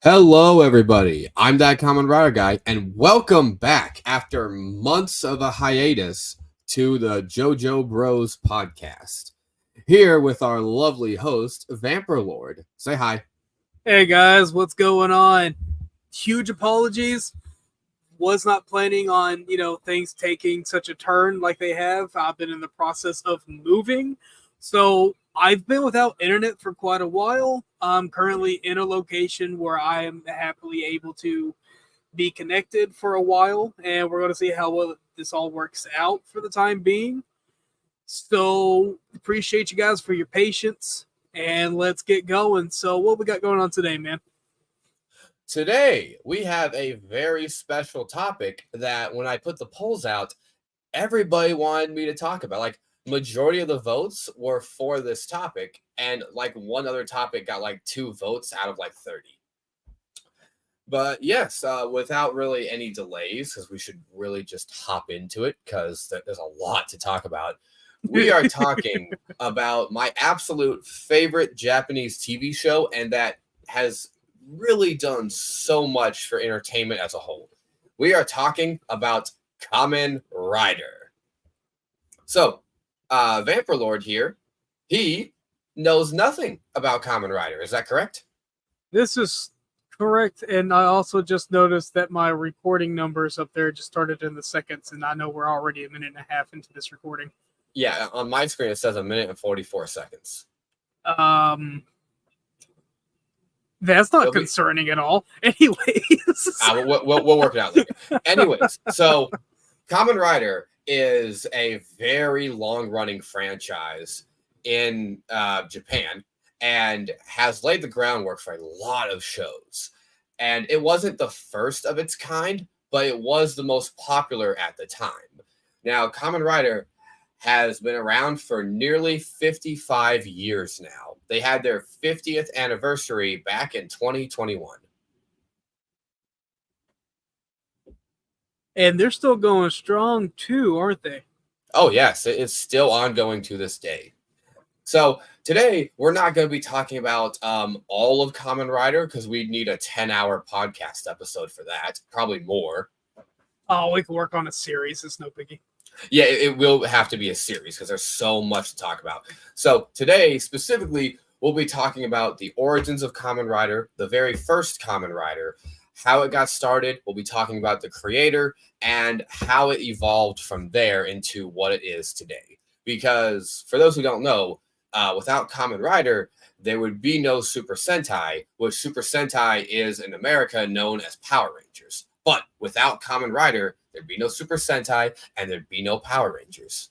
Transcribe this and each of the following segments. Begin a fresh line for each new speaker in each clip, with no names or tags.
Hello, everybody. I'm that Kamen Rider guy, and welcome back after months of a hiatus to the JoJo Bros podcast. Here with our lovely host, Vamper Lord. Say hi.
Hey guys, what's going on? Huge apologies. Was not planning on, things taking such a turn like they have. I've been in the process of moving. So I've been without internet for quite a while. I'm currently in a location where I am happily able to be connected for a while, and we're going to see how well this all works out for the time being. So appreciate you guys for your patience, and let's get going. So what we got going on today, man?
Today, we have a very special topic that when I put the polls out, everybody wanted me to talk about. Like, majority of the votes were for this topic, and like one other topic got like 2 votes out of like 30. But yes, without really any delays, because we should really just hop into it because there's a lot to talk about. We are talking about my absolute favorite Japanese TV show, and that has really done so much for entertainment as a whole. We are talking about Kamen Rider. So, Vamper Lord here, he knows nothing about Kamen Rider. Is that correct?
This is correct, and I also just noticed that my recording numbers up there just started in the seconds, and I know we're already a minute and a half into this recording.
Yeah, on my screen it says 1 minute and 44 seconds.
That's not concerning at all. Anyways.
We'll work it out later. Anyways, so Kamen Rider is a very long-running franchise in Japan and has laid the groundwork for a lot of shows. And it wasn't the first of its kind, but it was the most popular at the time. Now, Kamen Rider has been around for nearly 55 years now. They had their 50th anniversary back in 2021.
And they're still going strong too, aren't they?
Oh, yes. It's still ongoing to this day. So today, we're not going to be talking about all of Kamen Rider because we'd need a 10-hour podcast episode for that. Probably more.
Oh, we can work on a series. It's no biggie.
Yeah, it will have to be a series because there's so much to talk about. So today, specifically, we'll be talking about the origins of Kamen Rider, the very first Kamen Rider, how it got started. We'll be talking about the creator and how it evolved from there into what it is today. Because for those who don't know, without Kamen Rider, there would be no Super Sentai, which Super Sentai is in America known as Power Rangers. But without Kamen Rider, there'd be no Super Sentai and there'd be no Power Rangers.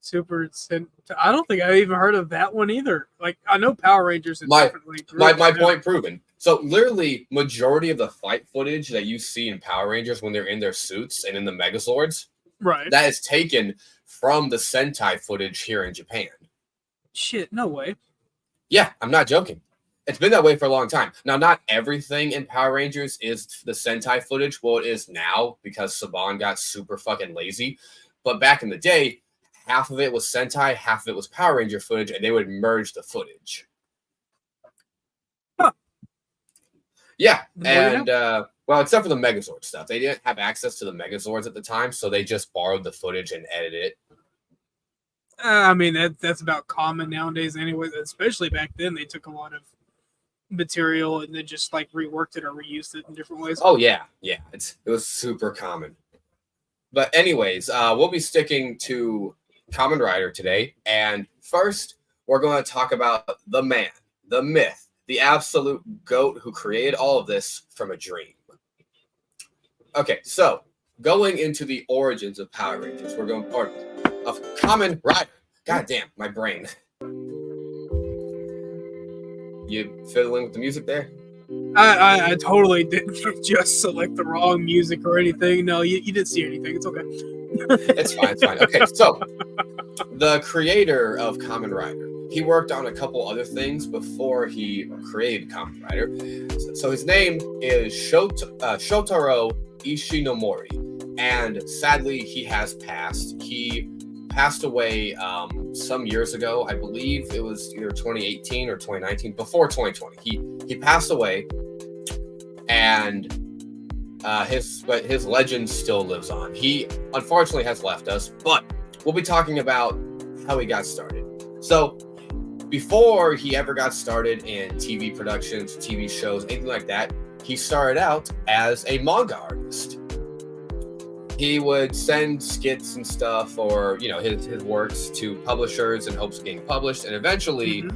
Super Sentai. I don't think I even heard of that one either. Like, I know Power Rangers.
My point proven. So literally, majority of the fight footage that you see in Power Rangers when they're in their suits and in the Megazords,
right,
that is taken from the Sentai footage here in Japan.
Shit, no way.
Yeah, I'm not joking. It's been that way for a long time. Now, not everything in Power Rangers is the Sentai footage. Well, it is now because Saban got super fucking lazy. But back in the day, half of it was Sentai, half of it was Power Ranger footage, and they would merge the footage.
Huh.
Yeah, and, well, except for the Megazord stuff. They didn't have access to the Megazords at the time, so they just borrowed the footage and edited it.
I mean, that's about common nowadays anyway, especially back then. They took a lot of material and then just like reworked it or reused it in different ways.
Oh, yeah. It was super common. But anyways, we'll be sticking to Kamen Rider today. And first, we're going to talk about the man, the myth, the absolute GOAT who created all of this from a dream. Okay, so going into the origins of Power Rangers, of Kamen Rider. God damn, my brain. You fiddling with the music there?
I totally didn't just select the wrong music or anything. No, you didn't see anything. It's okay.
It's fine. Okay, so the creator of Kamen Rider, he worked on a couple other things before he created Kamen Rider. So his name is Shotaro Ishinomori, and sadly he has passed. He passed away some years ago. I believe it was either 2018 or 2019, before 2020. He passed away, and his legend still lives on. He unfortunately has left us, but we'll be talking about how he got started. So before he ever got started in TV productions, TV shows, anything like that, he started out as a manga artist. He would send skits and stuff, or his works, to publishers in hopes of getting published, and eventually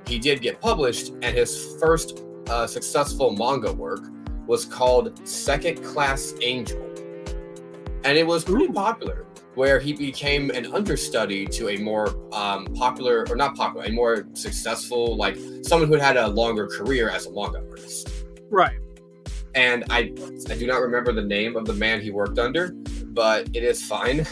he did get published, and his first successful manga work was called Second Class Angel, and it was pretty popular, where he became an understudy to a more popular, or not popular, a more successful, like someone who had a longer career as a manga artist.
Right.
And I do not remember the name of the man he worked under, but it is fine.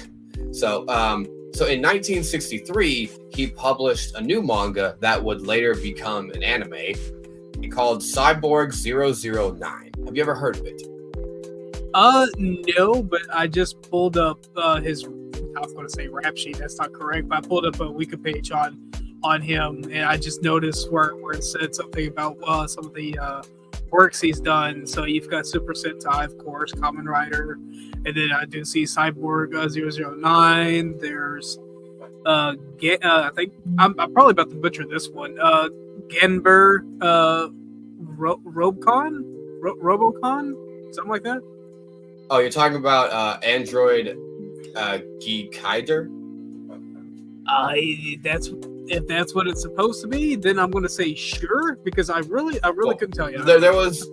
So in 1963, he published a new manga that would later become an anime called Cyborg 009. Have you ever heard of it?
No, but I just pulled up his, I was going to say rap sheet. That's not correct, but I pulled up a wiki page on him, and I just noticed where it said something about some of the works he's done. So you've got Super Sentai, of course, Kamen Rider, and then I do see Cyborg 009. There's I think I'm probably about to butcher this one. Genber Robocon, something like that.
Oh, you're talking about Android Geekider?
If that's what it's supposed to be, then I'm going to say sure, because I really couldn't tell you.
There was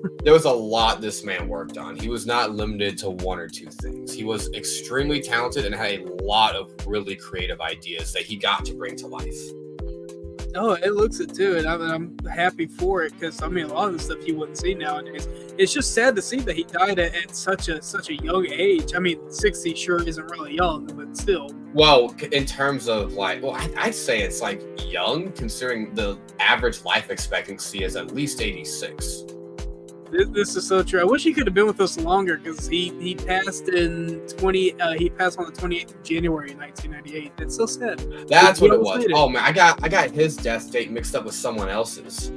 a lot this man worked on. He was not limited to one or two things. He was extremely talented and had a lot of really creative ideas that he got to bring to life.
Oh, it looks it too, and I'm happy for it, because I mean, a lot of the stuff you wouldn't see nowadays. It's just sad to see that he died at such a young age. I mean, 60 sure isn't really young, but still.
Well, in terms of I'd say it's like young, considering the average life expectancy is at least 86.
This is so true. I wish he could have been with us longer, because he passed in he passed on the 28th of January 1998. It's so sad.
That's what it was. Oh man, I got his death date mixed up with someone else's.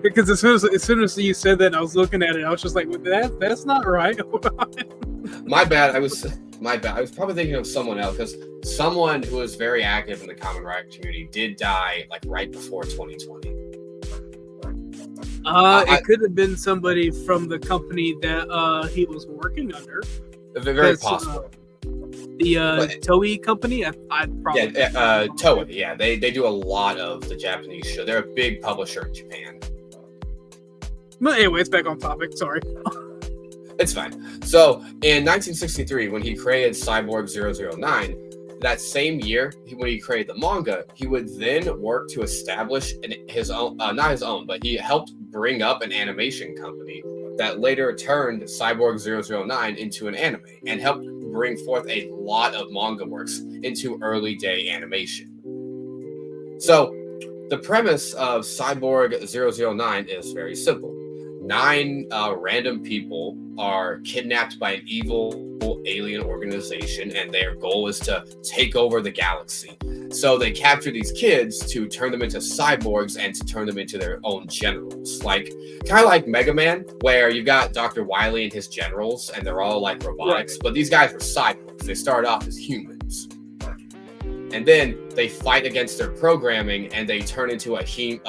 Because as soon as you said that, I was looking at it. I was just like, that's not right.
My bad. I was probably thinking of someone else, because someone who was very active in the Kamen Rider community did die like right before 2020.
It could have been somebody from the company that he was working under.
Very possible.
The Toei company, I'd probably.
Yeah, Toei. Yeah, they do a lot of the Japanese show. They're a big publisher in Japan.
But anyway, it's back on topic. Sorry.
It's fine. So in 1963, when he created Cyborg 009, that same year, when he created the manga, he would then work to establish his own, not his own, but he helped bring up an animation company that later turned Cyborg 009 into an anime and helped bring forth a lot of manga works into early day animation. So the premise of Cyborg 009 is very simple. 9 random people are kidnapped by an evil alien organization, and their goal is to take over the galaxy. So they capture these kids to turn them into cyborgs and to turn them into their own generals. Like, kind of like Mega Man, where you've got Dr. Wily and his generals, and they're all like robotics, but these guys are cyborgs. They start off as humans. And then they fight against their programming, and they turn into a team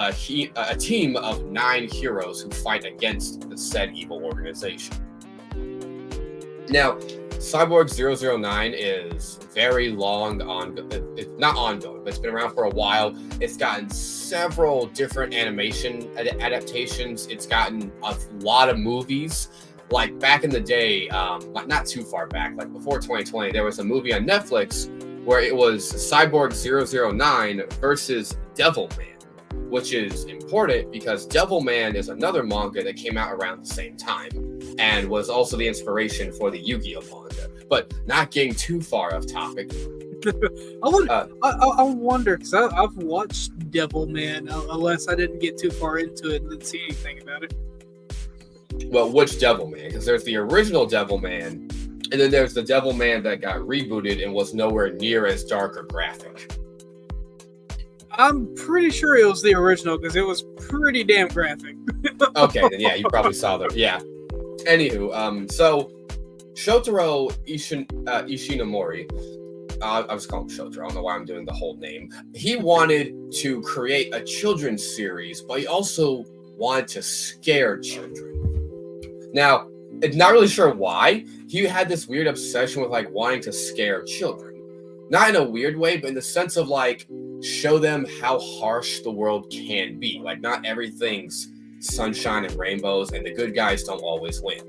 of 9 heroes who fight against the said evil organization. Now, Cyborg 009 is very long it's not ongoing, but it's been around for a while. It's gotten several different animation adaptations. It's gotten a lot of movies. Like back in the day, like not too far back, like before 2020, there was a movie on Netflix where it was Cyborg 009 versus Devilman, which is important because Devilman is another manga that came out around the same time and was also the inspiration for the Yu-Gi-Oh manga. But not getting too far off topic.
I wonder, because I've watched Devilman, unless I didn't get too far into it and didn't see anything about it.
Well, which Devilman? Because there's the original Devilman, And then there's the Devilman that got rebooted and was nowhere near as dark or graphic.
I'm pretty sure it was the original because it was pretty damn graphic.
Okay, then yeah, you probably saw the Anywho, so Shotaro Ishinomori, I was calling him Shotaro. I don't know why I'm doing the whole name. He wanted to create a children's series, but he also wanted to scare children. Now, I'm not really sure why. He had this weird obsession with like wanting to scare children. Not in a weird way, but in the sense of like show them how harsh the world can be. Like not everything's sunshine and rainbows, and the good guys don't always win.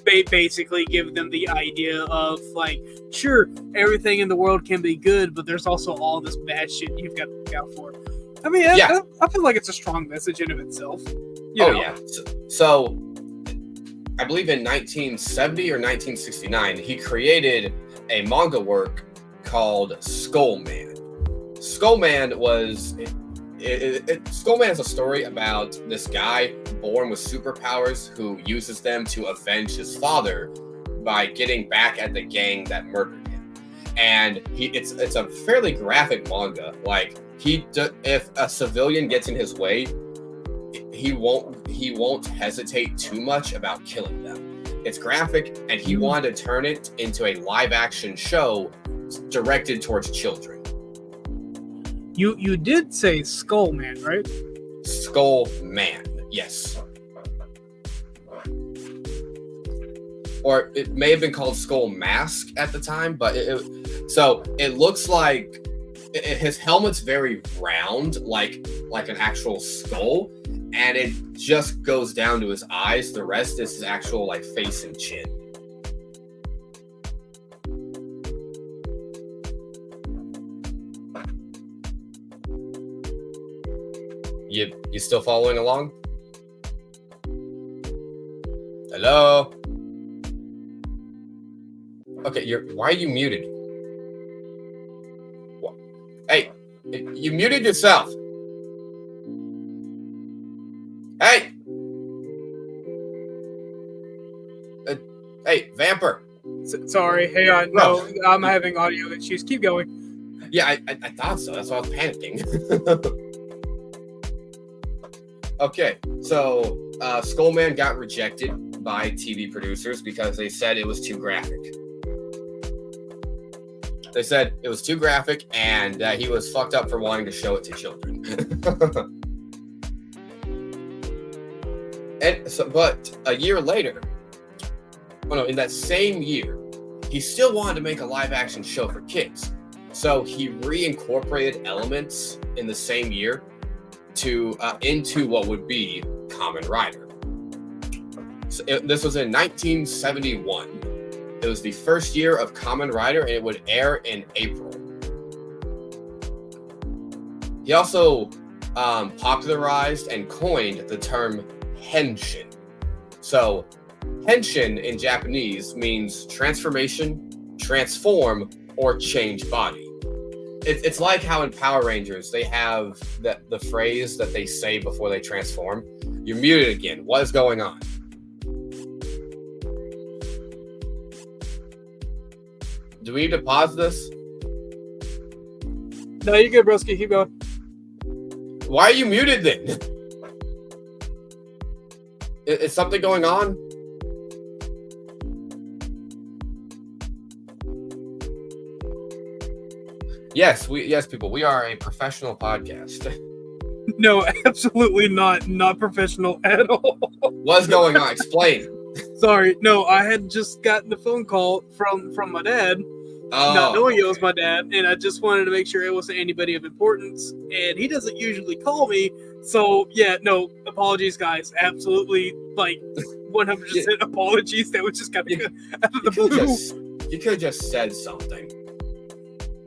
Basically give them the idea of like, sure, everything in the world can be good, but there's also all this bad shit you've got to look out for. I mean, I feel like it's a strong message in of itself. You know?
Yeah. So I believe in 1970 or 1969, he created a manga work called Skullman. Skullman was Skullman is a story about this guy born with superpowers who uses them to avenge his father by getting back at the gang that murdered him. And it's a fairly graphic manga. Like if a civilian gets in his way, he won't hesitate too much about killing them. It's graphic, and he wanted to turn it into a live action show directed towards children.
You did say Skullman, right?
Skullman, yes. Or it may have been called Skull Mask at the time, but it looks like his helmet's very round, like an actual skull, and it just goes down to his eyes. The rest is his actual like face and chin. You still following along? Hello? Okay, why are you muted? What? Hey, you muted yourself. Hey! Hey, Vamper.
Sorry, hang on. No, I'm having audio issues. Keep going.
Yeah, I thought so. That's why I was panicking. Okay, so Skullman got rejected by TV producers because they said it was too graphic. They said it was too graphic and that he was fucked up for wanting to show it to children. But a year later, in that same year, he still wanted to make a live action show for kids. So he reincorporated elements in the same year into what would be Kamen Rider. So this was in 1971. It was the first year of Kamen Rider, and it would air in April. He also popularized and coined the term henshin. So henshin in Japanese means transformation, transform, or change body. It's like how in Power Rangers they have the phrase that they say before they transform. You're muted again. What is going on? Do we need to pause this?
No, you're good, broski. Keep going.
Why are you muted then? Is something going on? Yes, people. We are a professional podcast.
No, absolutely not. Not professional at all.
What's going on? Explain.
Sorry. No, I had just gotten a phone call from my dad. Not knowing it was my dad, and I just wanted to make sure it wasn't anybody of importance. And he doesn't usually call me, so yeah, no apologies, guys. Absolutely, like 100% apologies. That was just kind of out of the blue.
You could have just said something.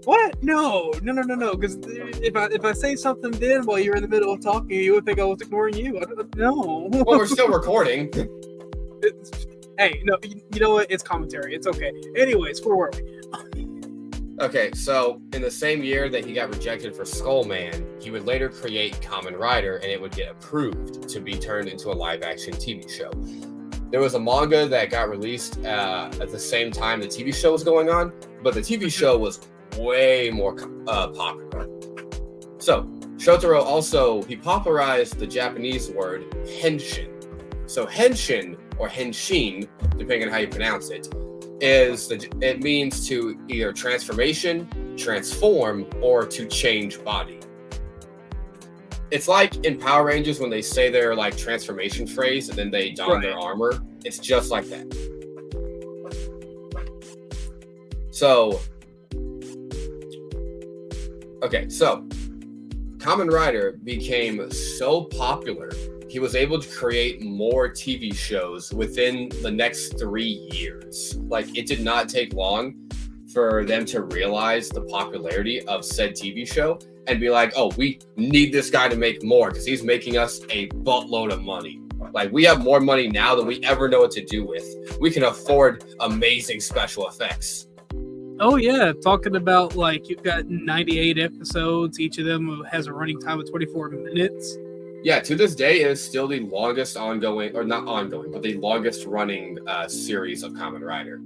What? No. Because if I say something then while you're in the middle of talking, you would think I was ignoring you. No.
Well, we're still recording.
Hey, no, you know what? It's commentary. It's okay. Anyways, where were we?
Okay, so in the same year that he got rejected for Skullman, he would later create Kamen Rider, and it would get approved to be turned into a live-action TV show. there was a manga that got released at the same time the TV show was going on, but the TV show was way more popular. So Shotaro also, he popularized the Japanese word henshin. So henshin or henshin, depending on how you pronounce it, it means to either transformation, transform, or to change body. It's like in Power Rangers when they say their like transformation phrase and then they don their armor. It's just like that. So, okay, so Kamen Rider became so popular, he was able to create more TV shows within the next 3 years. Like, it did not take long for them to realize the popularity of said TV show and be like, oh, we need this guy to make more because he's making us a buttload of money. Like, we have more money now than we ever know what to do with. We can afford amazing special effects.
Oh, yeah. Talking about, like, you've got 98 episodes. Each of them has a running time of 24 minutes.
Yeah, to this day, it is still the longest ongoing, or not ongoing, but the longest running series of Kamen Rider.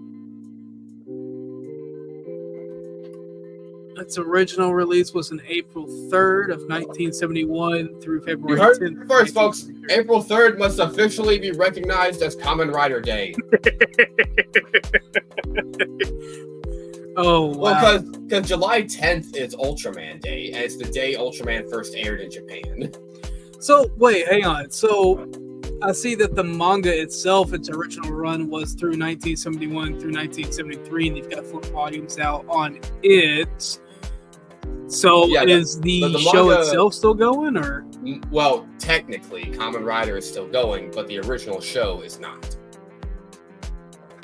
Its original release was on April 3rd of 1971 through February 10th.
You heard it first, folks. April 3rd must officially be recognized as Kamen Rider Day.
Oh, wow.
Well, because July 10th is Ultraman Day, and it's the day Ultraman first aired in Japan.
So, wait, hang on. So, I see that the manga itself, its original run was through 1971 through 1973, and they've got 4 volumes out on it. So,
yeah,
is the show
manga
itself still going, or?
Well, technically, Kamen Rider is still going, but the original show is not.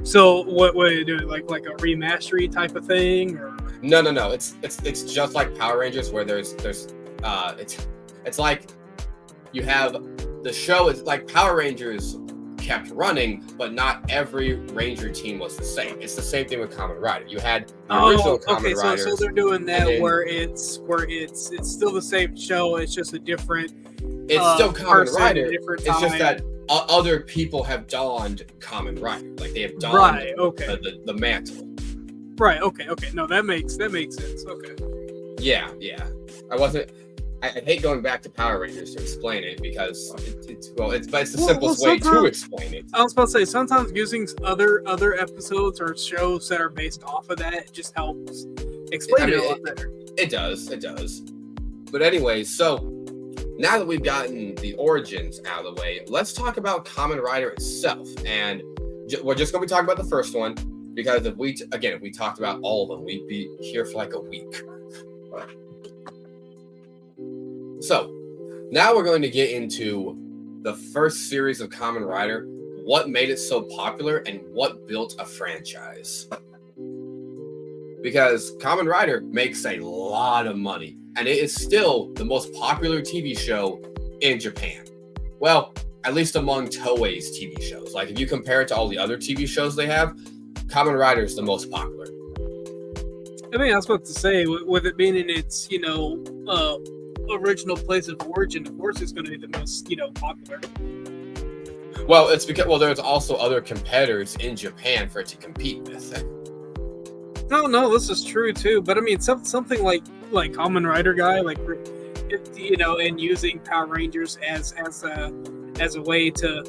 So, what are you doing? Like a remastery type of thing, or?
No. It's just like Power Rangers, where it's like you have the show is like Power Rangers kept running, but not every Ranger team was the same. It's the same thing with Kamen Rider. You had the original Kamen Riders.
So they're doing that where it's still the same show. It's just a different.
It's still Kamen Rider.
It's
just that other people have donned Kamen Rider. Like they have donned the mantle.
Right. Okay. No, that makes sense. Okay.
Yeah. I hate going back to Power Rangers to explain it because it's the simplest way to explain it.
I was about to say sometimes using other episodes or shows that are based off of that just helps explain it a lot better.
It does. But anyways, so now that we've gotten the origins out of the way, let's talk about Kamen Rider itself. And we're just going to be talking about the first one because if we talked about all of them, we'd be here for like a week. So, now we're going to get into the first series of Kamen Rider, what made it so popular, and what built a franchise. Because Kamen Rider makes a lot of money, and it is still the most popular TV show in Japan. Well, at least among Toei's TV shows. Like, if you compare it to all the other TV shows they have, Kamen Rider is the most popular.
I mean, I was about to say, with it being in its, original place of origin, of course it's going to be the most, popular.
Well, it's because there's also other competitors in Japan for it to compete with.
No, this is true too. But I mean, something like Kamen RiderGuy, and using Power Rangers as a way to,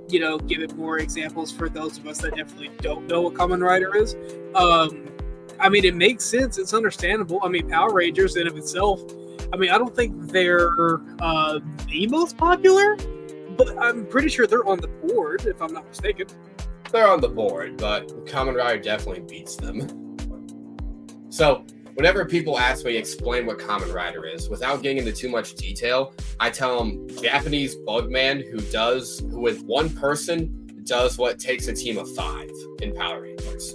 give it more examples for those of us that definitely don't know what Kamen Rider is. I mean, it makes sense. It's understandable. I mean, Power Rangers in of itself. I mean, I don't think they're the most popular, but I'm pretty sure they're on the board, if I'm not mistaken.
They're on the board, but Kamen Rider definitely beats them. So, whenever people ask me to explain what Kamen Rider is, without getting into too much detail, I tell them Japanese bugman who with one person does what takes a team of 5 in Power Rangers.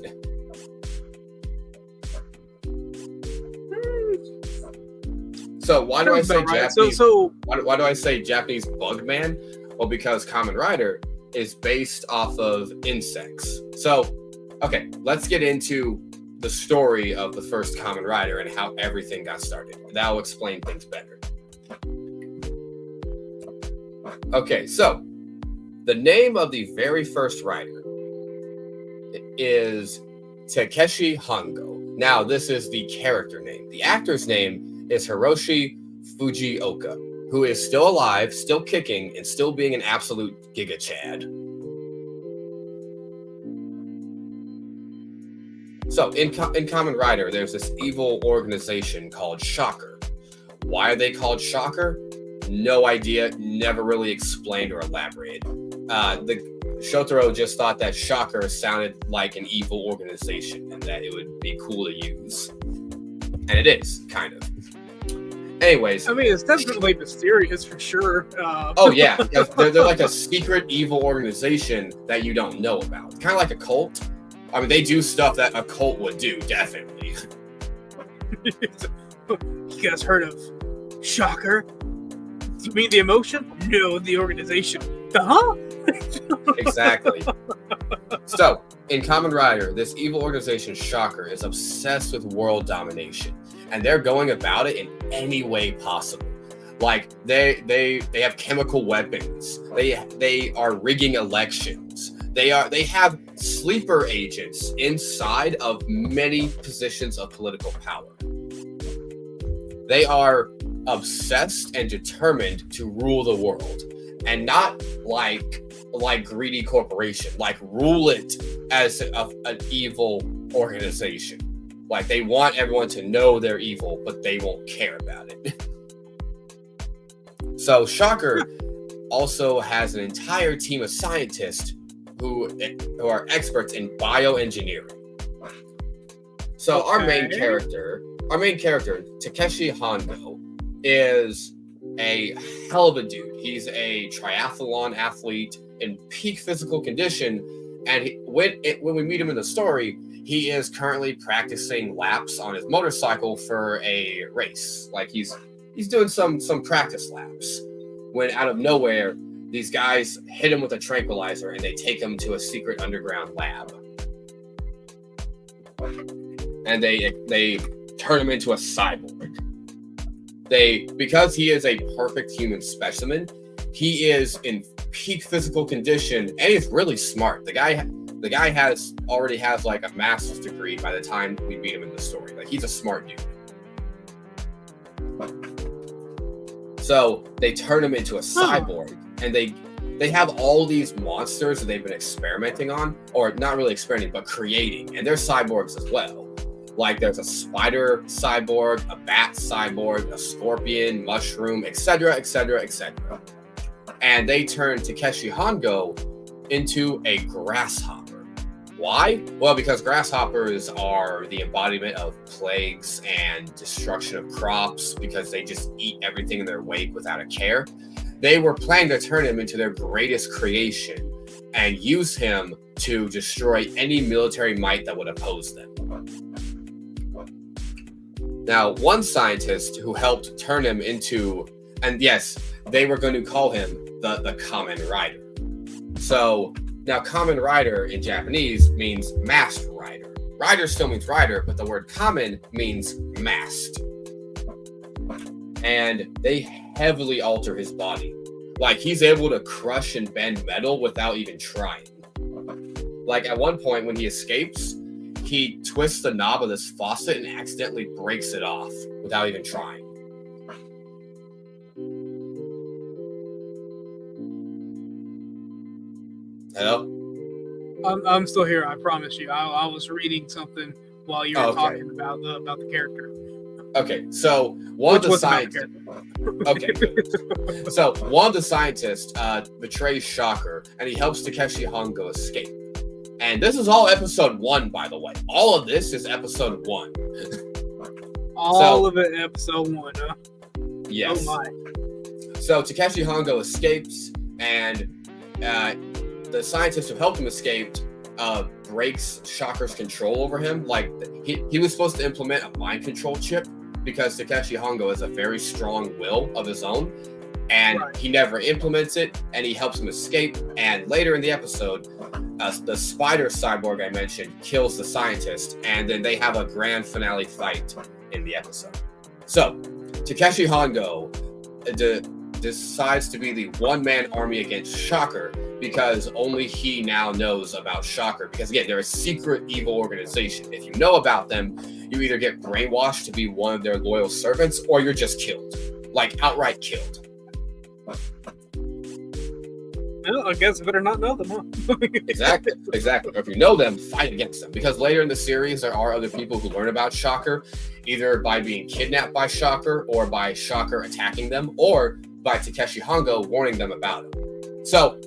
So why do I say Japanese? Why do I say Japanese bugman? Well, because Kamen Rider is based off of insects. So, okay, let's get into the story of the first Kamen Rider and how everything got started. That will explain things better. Okay, so The name of the very first rider is Takeshi Hongo. Now, this is the character name. The actor's name is Hiroshi Fujioka, who is still alive, still kicking, and still being an absolute Giga Chad. So, in Kamen Rider, there's this evil organization called Shocker. Why are they called Shocker? No idea. Never really explained or elaborated. Shotaro just thought that Shocker sounded like an evil organization and that it would be cool to use. And it is, kind of. Anyways.
I mean, it's definitely mysterious for sure.
Oh, yeah. They're like a secret evil organization that you don't know about. Kind of like a cult. I mean, they do stuff that a cult would do, definitely.
You guys heard of Shocker? You mean the emotion? No, the organization. Huh?
Exactly. So, in Kamen Rider, this evil organization, Shocker, is obsessed with world domination, and they're going about it in any way possible. Like they have chemical weapons. They are rigging elections. They have sleeper agents inside of many positions of political power. They are obsessed and determined to rule the world, and not like greedy corporation, like rule it as an evil organization. Like they want everyone to know they're evil, but they won't care about it. So Shocker also has an entire team of scientists who are experts in bioengineering. So our main character, Takeshi Hongo, is a hell of a dude. He's a triathlon athlete in peak physical condition, and when we meet him in the story, he is currently practicing laps on his motorcycle for a race. Like he's doing some practice laps, when out of nowhere these guys hit him with a tranquilizer and they take him to a secret underground lab, and they turn him into a cyborg. Because he is a perfect human specimen, he is in peak physical condition and he's really smart. The guy already has like a master's degree by the time we meet him in the story. Like he's a smart dude. So they turn him into a cyborg, and they have all these monsters that they've been experimenting on, or not really experimenting, but creating, and they're cyborgs as well. Like there's a spider cyborg, a bat cyborg, a scorpion, mushroom, etc., etc., etc. And they turn Takeshi Hongo into a grasshopper. Why? Well, because grasshoppers are the embodiment of plagues and destruction of crops, because they just eat everything in their wake without a care. They were planning to turn him into their greatest creation and use him to destroy any military might that would oppose them. Now, one scientist who helped turn him into, and yes, they were going to call him the Kamen Rider. So now Kamen Rider in Japanese means masked rider. Rider still means rider, but the word Kamen means masked. And they heavily alter his body. Like he's able to crush and bend metal without even trying. Like at one point when he escapes, he twists the knob of this faucet and accidentally breaks it off without even trying. Hello?
I'm still here. I promise you. I was reading something while you were talking about the character.
Okay, so one of the scientists. Okay, good. So one of the scientists betrays Shocker, and he helps Takeshi Hongo escape. And this is all episode 1, by the way. All of this is episode 1.
All of it episode 1, huh?
Yes.
Oh my.
So Takeshi Hongo escapes, and the scientist who helped him escape breaks Shocker's control over him. Like he was supposed to implement a mind control chip, because Takeshi Hongo has a very strong will of his own, and he never implements it, and he helps him escape. And later in the episode, the spider cyborg I mentioned kills the scientist, and then they have a grand finale fight in the episode. So Takeshi Hongo decides to be the one-man army against Shocker, because only he now knows about Shocker. Because again, they're a secret evil organization. If you know about them, you either get brainwashed to be one of their loyal servants, or you're just killed, like outright killed.
Well, I guess I better not know them, huh?
Exactly. Or if you know them, fight against them. Because later in the series, there are other people who learn about Shocker, either by being kidnapped by Shocker, or by Shocker attacking them, or by Takeshi Hongo warning them about him. So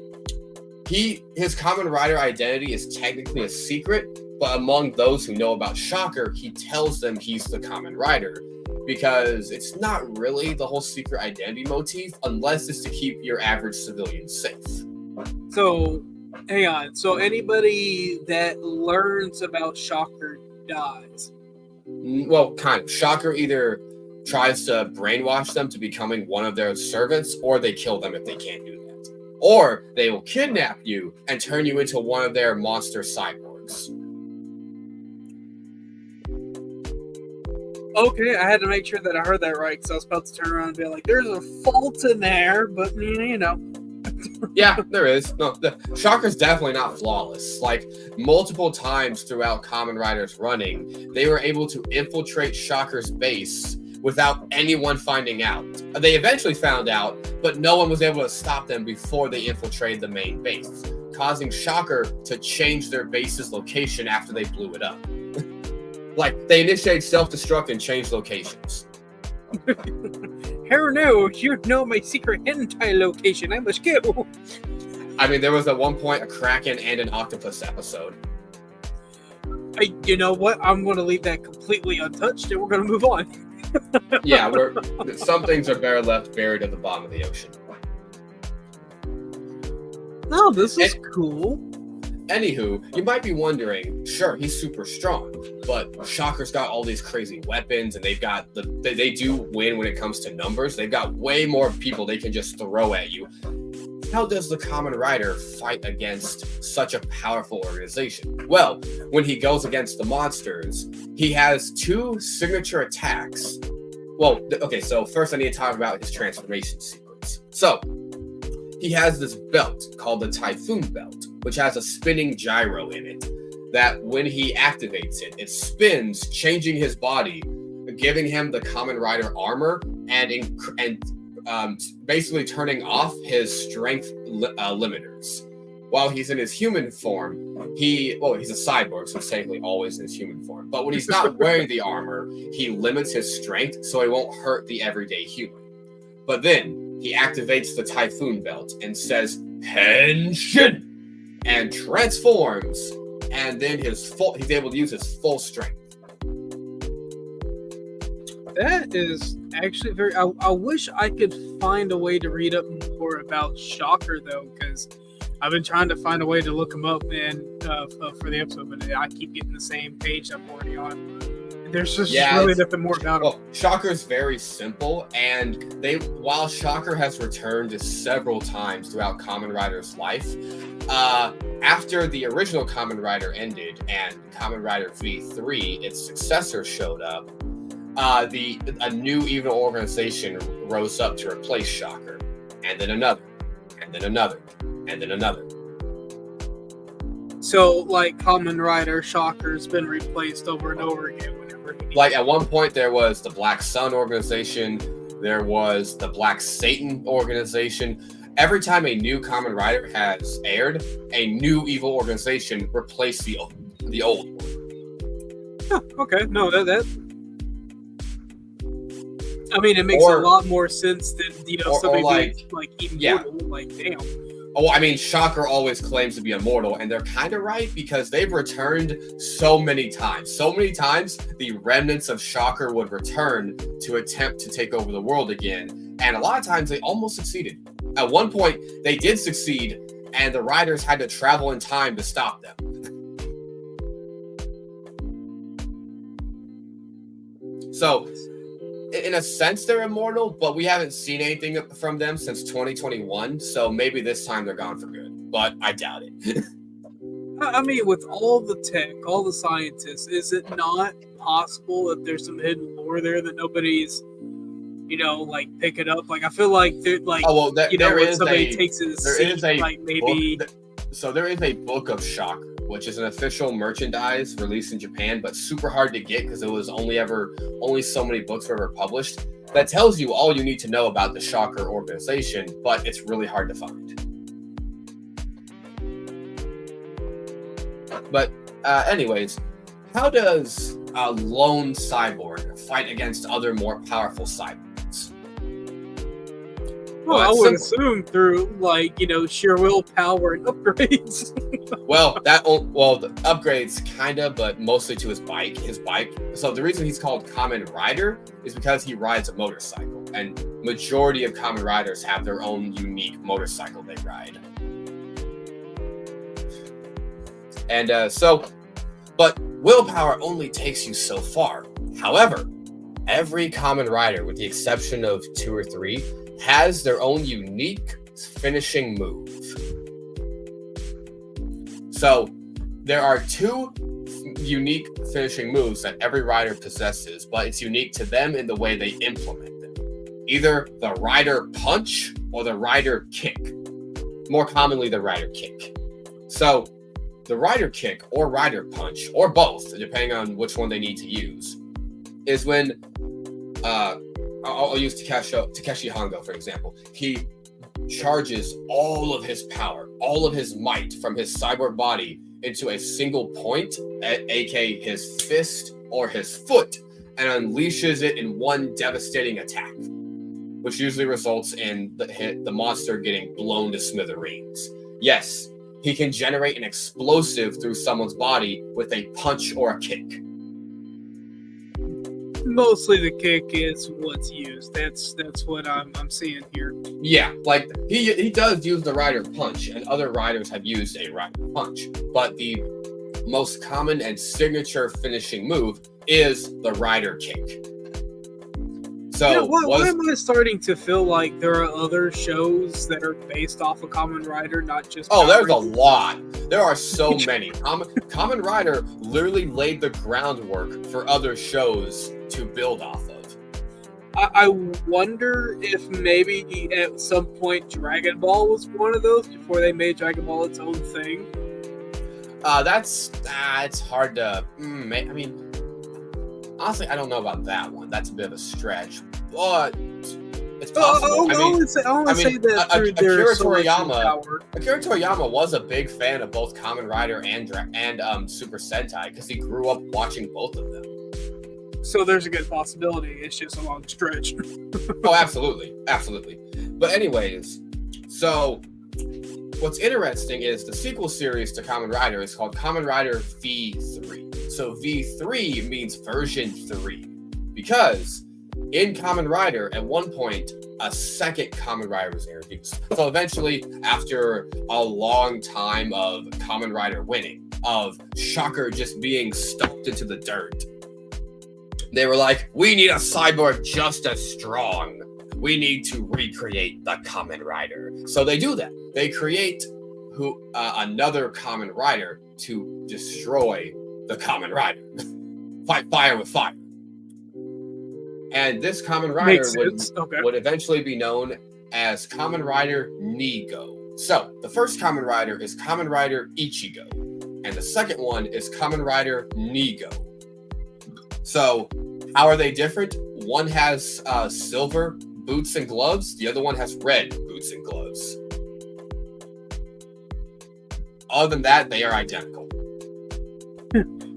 his Kamen Rider identity is technically a secret, but among those who know about Shocker, he tells them he's the Kamen Rider, because it's not really the whole secret identity motif, unless it's to keep your average civilian safe.
So, hang on. So anybody that learns about Shocker dies?
Well, kind of. Shocker either tries to brainwash them to becoming one of their servants, or they kill them if they can't do that. Or they will kidnap you and turn you into one of their monster cyborgs.
Okay, I had to make sure that I heard that right, because I was about to turn around and be like, there's a fault in there, but, you know.
Yeah, there is. No, Shocker's definitely not flawless. Like, multiple times throughout Kamen Rider's running, they were able to infiltrate Shocker's base without anyone finding out. They eventually found out, but no one was able to stop them before they infiltrated the main base, causing Shocker to change their base's location after they blew it up. Like, they initiate self-destruct and change locations.
Who knew? You'd know my secret hentai location. I must go.
I mean, there was at one point a Kraken and an octopus episode.
You know what? I'm going to leave that completely untouched, and we're going to move on.
Yeah, some things are better left buried at the bottom of the ocean.
No, this is cool.
Anywho, you might be wondering, sure, he's super strong, but Shocker's got all these crazy weapons, and they do win when it comes to numbers. They've got way more people they can just throw at you. How does the Kamen Rider fight against such a powerful organization? Well, when he goes against the monsters, he has two signature attacks. Well, okay, so first I need to talk about his transformation sequence. So, he has this belt called the Typhoon Belt, which has a spinning gyro in it, that when he activates it, it spins, changing his body, giving him the Kamen Rider armor, and basically turning off his strength limiters. While he's in his human form, he's a cyborg, so he's technically always in his human form. But when he's not wearing the armor, he limits his strength so he won't hurt the everyday human. But then he activates the Typhoon Belt and says, Henshin! And transforms, and then he's able to use his full strength.
That is actually very... I wish I could find a way to read up more about Shocker, though, because I've been trying to find a way to look him up for the episode, but I keep getting the same page I'm already on. There's just really nothing more about him.
Well, Shocker's very simple, and while Shocker has returned several times throughout Kamen Rider's life, after the original Kamen Rider ended and Kamen Rider V3, its successor, showed up, a new evil organization rose up to replace Shocker, and then another, and then another, and then another.
So, like, Kamen Rider, Shocker's been replaced over and over again.
Like, at one point, there was the Black Sun organization, there was the Black Satan organization. Every time a new Kamen Rider has aired, a new evil organization replaced the old one.
Huh, okay, no, that I mean, it makes a lot more sense than, somebody being immortal. Like, damn.
Oh, I mean, Shocker always claims to be immortal, and they're kind of right, because they've returned so many times. So many times, the remnants of Shocker would return to attempt to take over the world again, and a lot of times they almost succeeded. At one point, they did succeed, and the Riders had to travel in time to stop them. So, in a sense, they're immortal, but we haven't seen anything from them since 2021, so maybe this time they're gone for good, but I doubt it.
I mean, with all the tech, all the scientists, is it not possible that there's some hidden lore there that nobody's like pick it up. Like I feel like they're like,
Oh well, there
when
is
somebody
a
takes his
there
seat,
is a
like maybe.
book. So there is a book of Shocker, which is an official merchandise released in Japan, but super hard to get because it was only so many books were ever published. That tells you all you need to know about the Shocker organization, but it's really hard to find. But anyways, how does a lone cyborg fight against other more powerful cyborgs?
Well, I would assume through sheer willpower and upgrades.
The upgrades kinda, but mostly to his bike. So the reason he's called Kamen Rider is because he rides a motorcycle, and majority of Kamen Riders have their own unique motorcycle they ride. And but willpower only takes you so far. However, every Kamen Rider, with the exception of 2 or 3, has their own unique finishing move. So there are 2 unique finishing moves that every rider possesses, but it's unique to them in the way they implement them. Either the rider punch or the rider kick. More commonly, the rider kick. So the rider kick or rider punch, or both, depending on which one they need to use, is when I'll use Takeshi Hongo, for example. He charges all of his power, all of his might from his cyborg body into a single point, aka his fist or his foot, and unleashes it in one devastating attack, which usually results in the monster getting blown to smithereens. Yes, he can generate an explosive through someone's body with a punch or a kick.
Mostly the kick is what's used. That's what I'm seeing here.
Yeah, like he does use the rider punch, and other riders have used a rider punch, but the most common and signature finishing move is the rider kick. So
why am I starting to feel like there are other shows that are based off of Kamen Rider, not just?
Oh, there's a lot. There are so many. Kamen Rider literally laid the groundwork for other shows to build off of.
I wonder if maybe at some point Dragon Ball was one of those before they made Dragon Ball its own thing.
It's hard to. I mean, honestly, I don't know about that one. That's a bit of a stretch, but it's possible.
I want to say that through their
Akira Toriyama was a big fan of both Kamen Rider and Super Sentai because he grew up watching both of them.
So there's a good possibility. It's just a long stretch.
Oh, absolutely. But anyways, so what's interesting is the sequel series to Kamen Rider is called Kamen Rider V3. So V3 means version 3 because in Kamen Rider, at one point, a second Kamen Rider was introduced. So eventually, after a long time of Kamen Rider winning, of Shocker just being stuffed into the dirt, they were like, we need a cyborg just as strong. We need to recreate the Kamen Rider. So they do that. They create another Kamen Rider to destroy the Kamen Rider. Fight fire with fire. And this Kamen Rider would eventually be known as Kamen Rider Nigo. So the first Kamen Rider is Kamen Rider Ichigo. And the second one is Kamen Rider Nigo. So how are they different? One has silver boots and gloves. The other one has red boots and gloves. Other than that, they are identical.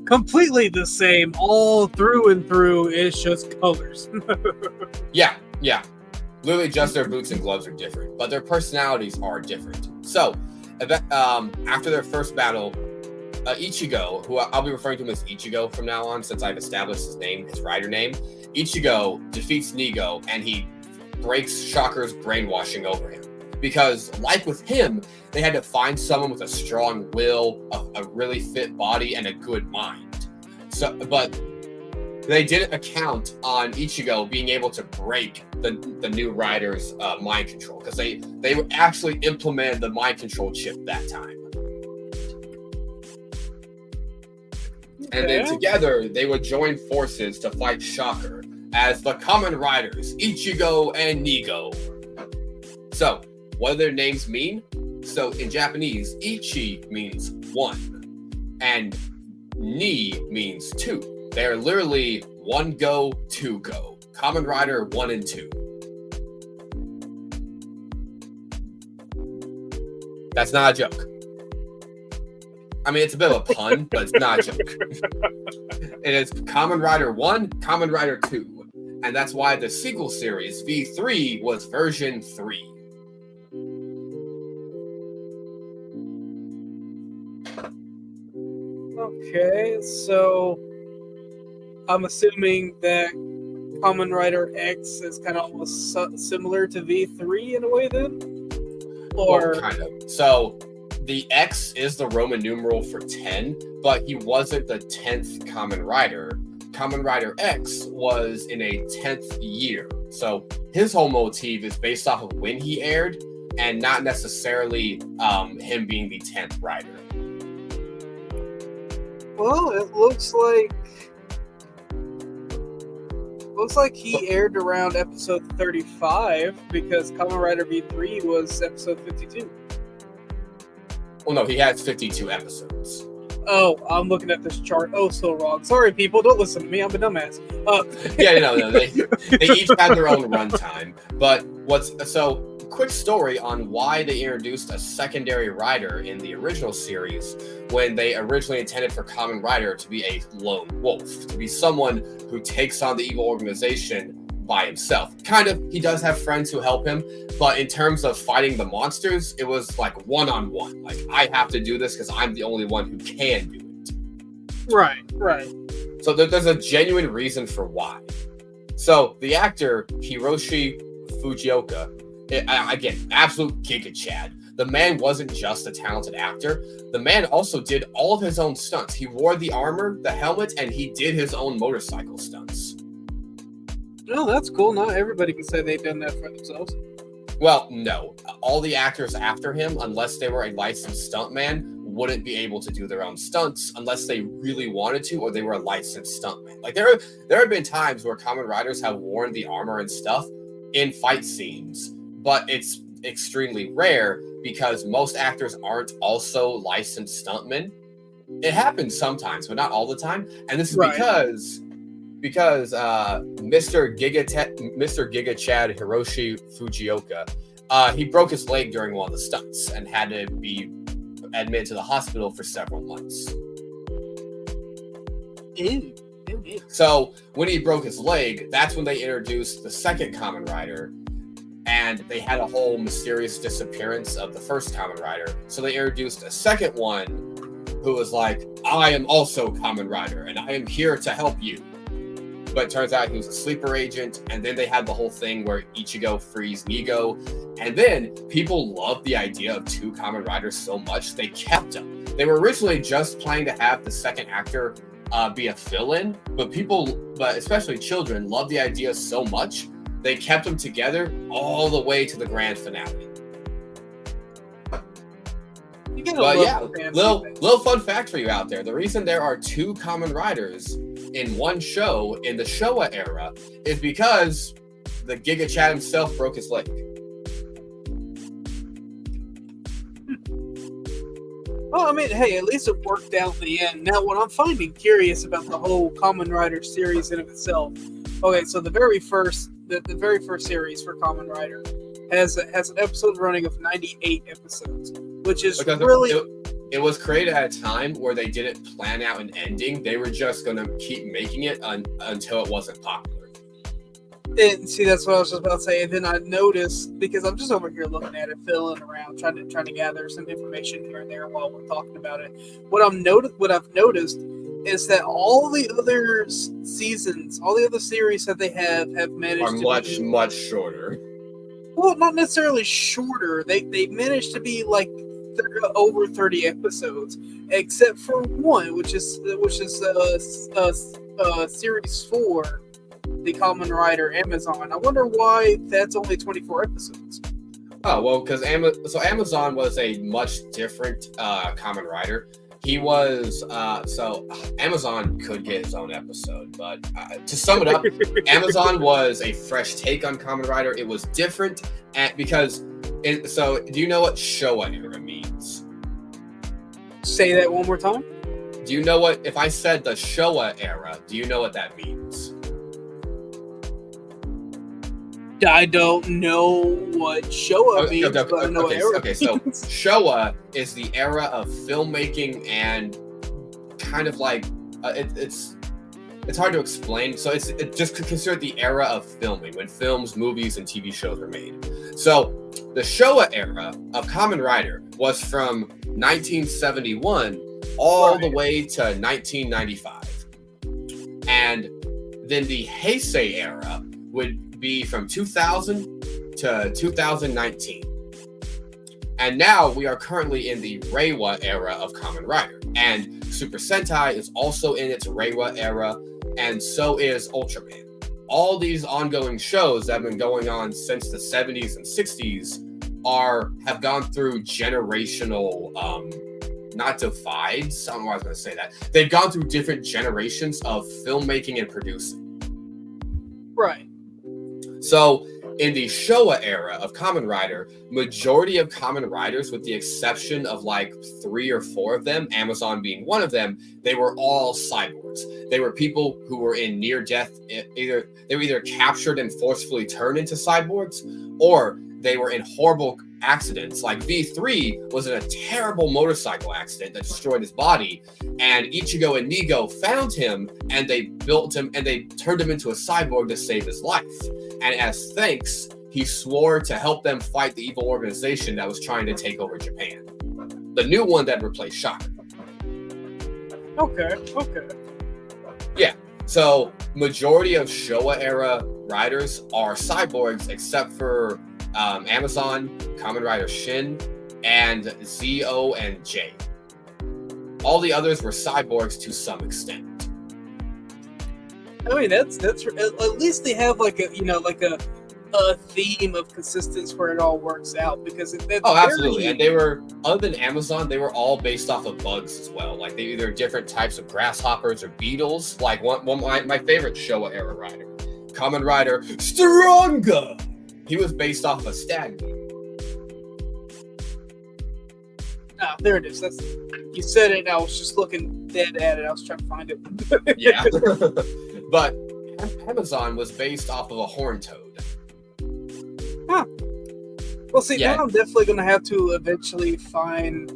Completely the same, all through and through. It's just colors.
Yeah. Literally just their boots and gloves are different, but their personalities are different. So, after their first battle, Ichigo, who I'll be referring to him as Ichigo from now on since I've established his name, his rider name, Ichigo defeats Nigo and he breaks Shocker's brainwashing over him. Because, like with him, they had to find someone with a strong will, a really fit body, and a good mind. But they didn't account on Ichigo being able to break the new rider's mind control, because they actually implemented the mind control chip that time. And then together, they would join forces to fight Shocker. as the Kamen Riders, Ichigo and Nigo. So, what do their names mean? So, in Japanese, Ichi means 1, and Ni means 2. They're literally 1 go, 2 go. Kamen Rider 1 and 2. That's not a joke. I mean, it's a bit of a pun, but it's not a joke. It is Kamen Rider 1, Kamen Rider 2. And that's why the sequel series, V3, was version 3.
Okay, so I'm assuming that Kamen Rider X is kind of almost similar to V3 in a way then? Or
well, kind of. So the X is the Roman numeral for 10, but he wasn't the 10th Kamen Rider. Kamen Rider X was in a 10th year. So his whole motif is based off of when he aired and not necessarily him being the 10th rider.
Well, it looks like he aired around episode 35 because Kamen Rider V3 was episode 52.
Well, no, he has 52 episodes.
Oh, I'm looking at this chart. Oh, so wrong. Sorry, people. Don't listen to me. I'm a dumbass.
Yeah, no. They each had their own runtime. But quick story on why they introduced a secondary rider in the original series when they originally intended for Kamen Rider to be a lone wolf, to be someone who takes on the evil organization by himself. Kind of, he does have friends who help him, but in terms of fighting the monsters, it was like one-on-one. Like, I have to do this because I'm the only one who can do it.
Right.
So there's a genuine reason for why. So the actor, Hiroshi Fujioka, again, absolute Giga Chad. The man wasn't just a talented actor. The man also did all of his own stunts. He wore the armor, the helmet, and he did his own motorcycle stunts.
Oh, that's cool. Not everybody can say they've done that for themselves.
Well, no. All the actors after him, unless they were a licensed stuntman, wouldn't be able to do their own stunts unless they really wanted to, or they were a licensed stuntman. Like, there have been times where Kamen Riders have worn the armor and stuff in fight scenes, but it's extremely rare because most actors aren't also licensed stuntmen. It happens sometimes, but not all the time. And this is because Mr. Giga Chad Hiroshi Fujioka, he broke his leg during one of the stunts and had to be admitted to the hospital for several months.
Ew.
So when he broke his leg, that's when they introduced the second Kamen Rider, and they had a whole mysterious disappearance of the first Kamen Rider. So they introduced a second one who was like, I am also Kamen Rider, and I am here to help you. But it turns out he was a sleeper agent, and then they had the whole thing where Ichigo frees Nigo, and then people loved the idea of two Kamen Riders so much, they kept them. They were originally just planning to have the second actor be a fill-in, but especially children, loved the idea so much, they kept them together all the way to the grand finale. But yeah, little fun fact for you out there. The reason there are two Kamen Riders in one show in the Showa era is because the Giga Chad himself broke his leg.
Well, I mean, hey, at least it worked out in the end. Now, what I'm finding curious about the whole Kamen Rider series in of itself. Okay, so the very first series for Kamen Rider has an episode running of 98 episodes, which is
because
really.
It was created at a time where they didn't plan out an ending. They were just going to keep making it until it wasn't popular.
And see, that's what I was just about to say. And then I noticed, because I'm just over here looking at it, filling around, trying to gather some information here and there while we're talking about it. What I've noticed is that all the other seasons, all the other series that they have managed
are much shorter.
Well, not necessarily shorter. They managed to be like over 30 episodes, except for one, which is series 4, the Kamen Rider Amazon. I wonder why that's only 24 episodes.
Oh well, because Amazon was a much different Kamen Rider. He was so Amazon could get his own episode, but to sum it up, Amazon was a fresh take on Kamen Rider. It was different, so do you know what Showa era means?
Say that one more time.
Do you know what, if I said the Showa era, do you know what that means?
I don't know what Showa means, but I know what era
okay, so Showa is the era of filmmaking and kind of like it's hard to explain. So it's just considered the era of filming when films, movies, and TV shows were made. So the Showa era of Kamen Rider was from 1971 all the way to 1995, and then the Heisei era would be from 2000 to 2019. And now we are currently in the Reiwa era of Kamen Rider. And Super Sentai is also in its Reiwa era, and so is Ultraman. All these ongoing shows that have been going on since the 70s and 60s have gone through generational not divides. I don't know why I was going to say that. They've gone through different generations of filmmaking and producing.
Right.
So in the Showa era of Kamen Rider, majority of Kamen Riders, with the exception of like 3 or 4 of them, Amazon being one of them, they were all cyborgs. They were people who were in near death. They were either captured and forcefully turned into cyborgs, or they were in horrible accidents. Like V3 was in a terrible motorcycle accident that destroyed his body, and Ichigo and Nigo found him, and they built him, and they turned him into a cyborg to save his life. And as thanks, he swore to help them fight the evil organization that was trying to take over Japan. The new one that replaced Shocker.
Okay.
Yeah. So majority of Showa era riders are cyborgs, except for Amazon, Kamen Rider Shin, and Z-O and J. All the others were cyborgs to some extent.
I mean, that's at least they have like a theme of consistency where it all works out, because
absolutely. And they were, other than Amazon, they were all based off of bugs as well. Like they either different types of grasshoppers or beetles. Like one my favorite Showa era rider, Kamen Rider Stronger. He was based off a stag beetle.
Ah, there it is. You said it, and I was just looking dead at it. I was trying to find it.
Yeah. But Amazon was based off of a horned toad.
Huh. Well, see, now I'm definitely going to have to eventually find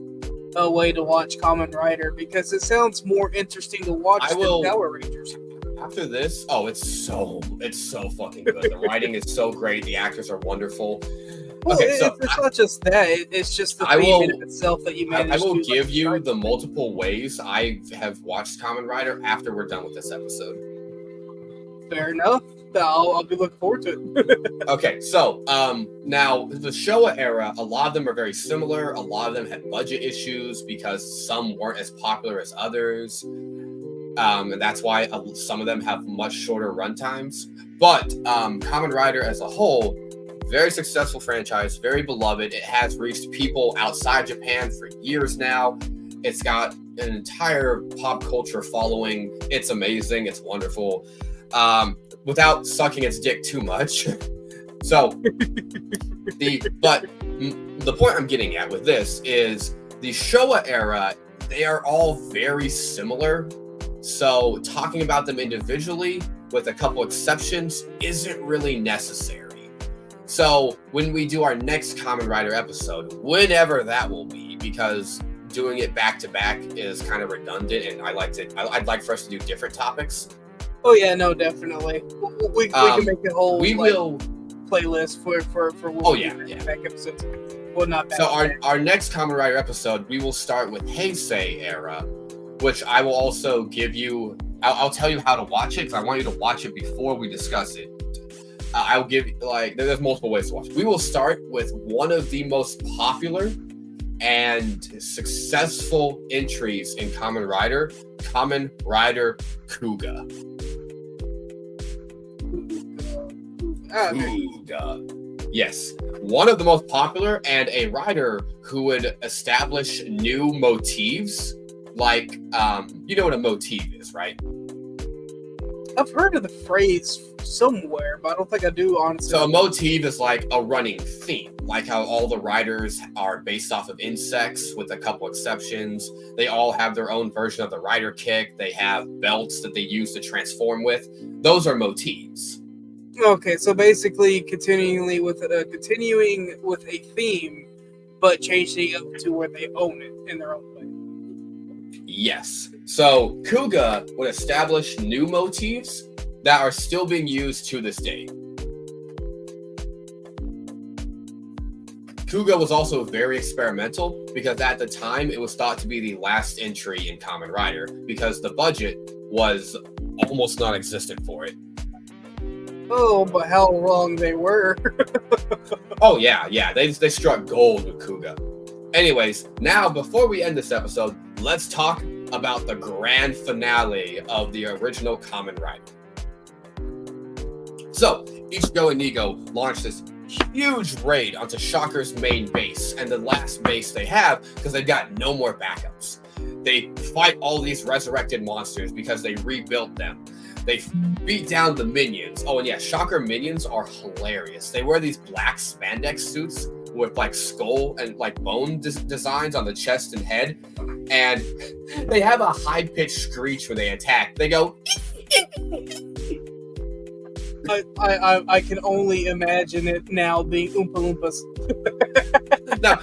a way to watch Kamen Rider, because it sounds more interesting to watch than Power Rangers.
After this, it's so fucking good. The writing is so great. The actors are wonderful.
Well, it's not just that. It's just the theme in itself that you managed to.
I will give you the multiple ways I have watched Kamen Rider after we're done with this episode.
Fair enough. I'll be looking forward to it.
Okay, so now the Showa era, a lot of them are very similar. A lot of them had budget issues because some weren't as popular as others. And that's why some of them have much shorter runtimes. But Kamen Rider as a whole, very successful franchise, very beloved. It has reached people outside Japan for years now. It's got an entire pop culture following. It's amazing. It's wonderful. Without sucking its dick too much. So, the point I'm getting at with this is the Showa era, they are all very similar. So talking about them individually, with a couple exceptions, isn't really necessary. So when we do our next Kamen Rider episode, whenever that will be, because doing it back to back is kind of redundant, and I'd like for us to do different topics.
Oh yeah, no, definitely. We can make a whole playlist for back episodes. Well, not back.
So our next Kamen Rider episode, we will start with Heisei era, which I will also give you. I'll tell you how to watch it, because I want you to watch it before we discuss it. I'll give there's multiple ways to watch it. We will start with one of the most popular and successful entries in Kamen Rider Kuuga. Kuuga. Yes, one of the most popular, and a rider who would establish new motifs like, you know what a motif is, right?
I've heard of the phrase somewhere, but I don't think I do, honestly.
So a motif is like a running theme, like how all the riders are based off of insects, with a couple exceptions. They all have their own version of the rider kick. They have belts that they use to transform with. Those are motifs.
Okay, so basically continuing with a theme, but changing it up to where they own it in their own way.
Yes. So Kuuga would establish new motifs that are still being used to this day. Kuuga was also very experimental because at the time it was thought to be the last entry in Kamen Rider because the budget was almost non-existent for it.
Oh, but how wrong they were.
Oh yeah, they struck gold with Kuuga. Anyways, now before we end this episode, let's talk about the grand finale of the original Kamen Rider. So, Ichigo and Nigo launched this huge raid onto Shocker's main base, and the last base they have because they've got no more backups. They fight all these resurrected monsters because they rebuilt them. They beat down the minions. Oh, and yeah, Shocker minions are hilarious. They wear these black spandex suits with like skull and like bone designs on the chest and head, and they have a high-pitched screech when they attack. They go.
I can only imagine it now being Oompa Loompas.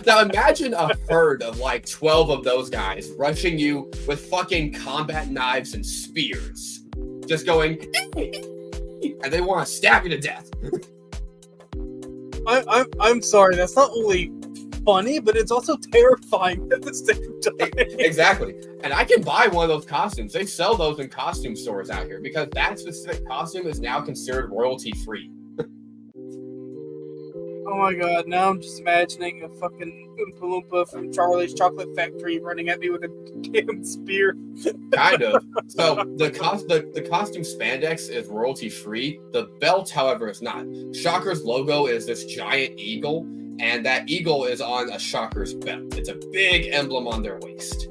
Now imagine a herd of like 12 of those guys rushing you with fucking combat knives and spears. Just going, and they want to stab you to death.
I'm sorry, that's not only funny, but it's also terrifying at the same time.
Exactly. And I can buy one of those costumes. They sell those in costume stores out here because that specific costume is now considered royalty free.
Oh my god, now I'm just imagining a fucking Oompa Loompa from Charlie's Chocolate Factory running at me with a damn spear.
Kind of. So the costume spandex is royalty free. The belt, however, is not. Shocker's logo is this giant eagle, and that eagle is on a Shocker's belt. It's a big emblem on their waist.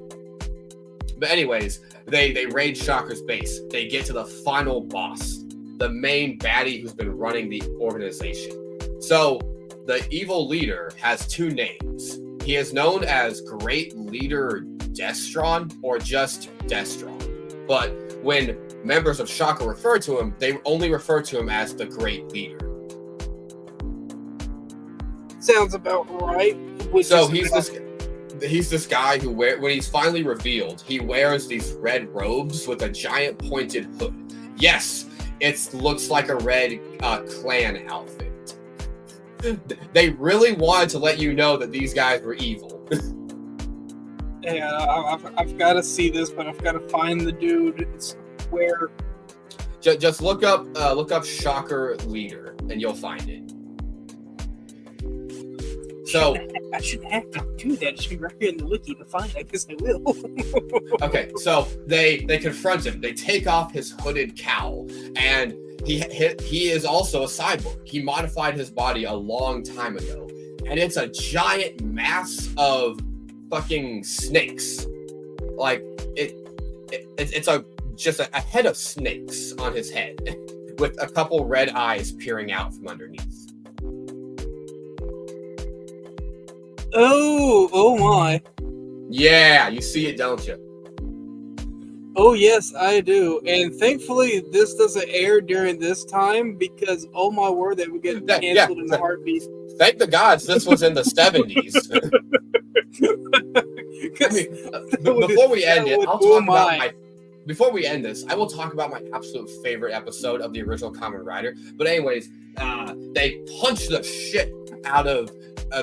But anyways, they raid Shocker's base. They get to the final boss, the main baddie who's been running the organization. So the evil leader has two names. He is known as Great Leader Destron or just Destron. But when members of Shocker refer to him, they only refer to him as the Great Leader.
Sounds about right.
So he's this guy who when he's finally revealed, he wears these red robes with a giant pointed hood. Yes, it looks like a red clan outfit. They really wanted to let you know that these guys were evil.
Yeah, I've got to see this, but I've got to find the dude. Where?
Just look up Shocker Leader, and you'll find it. So
I shouldn't have to do that. It should be right here in the wiki to find. I guess I will.
Okay, so they confront him. They take off his hooded cowl, and he is also a cyborg. He modified his body a long time ago, and it's a giant mass of fucking snakes. Like it's just a head of snakes on his head, with a couple red eyes peering out from underneath.
Oh my.
Yeah, you see it, don't you?
Oh yes, I do. And thankfully this doesn't air during this time because oh my word, they would get canceled in a heartbeat.
Thank the gods this was in the 70s. Before we end this, I will talk about my absolute favorite episode of the original Kamen Rider. But anyways, they punch the shit out of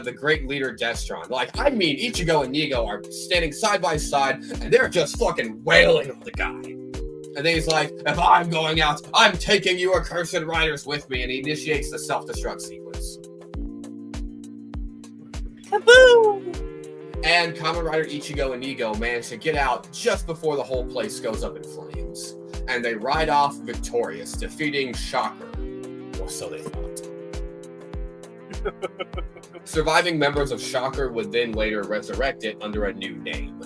the Great Leader Destron. Like, I mean, Ichigo and Nigo are standing side by side, and they're just fucking wailing on the guy. And then he's like, if I'm going out, I'm taking you accursed riders with me, and he initiates the self-destruct sequence.
Kaboom!
And Kamen Rider Ichigo and Nigo manage to get out just before the whole place goes up in flames. And they ride off victorious, defeating Shocker. Or so they thought. Surviving members of Shocker would then later resurrect it under a new name.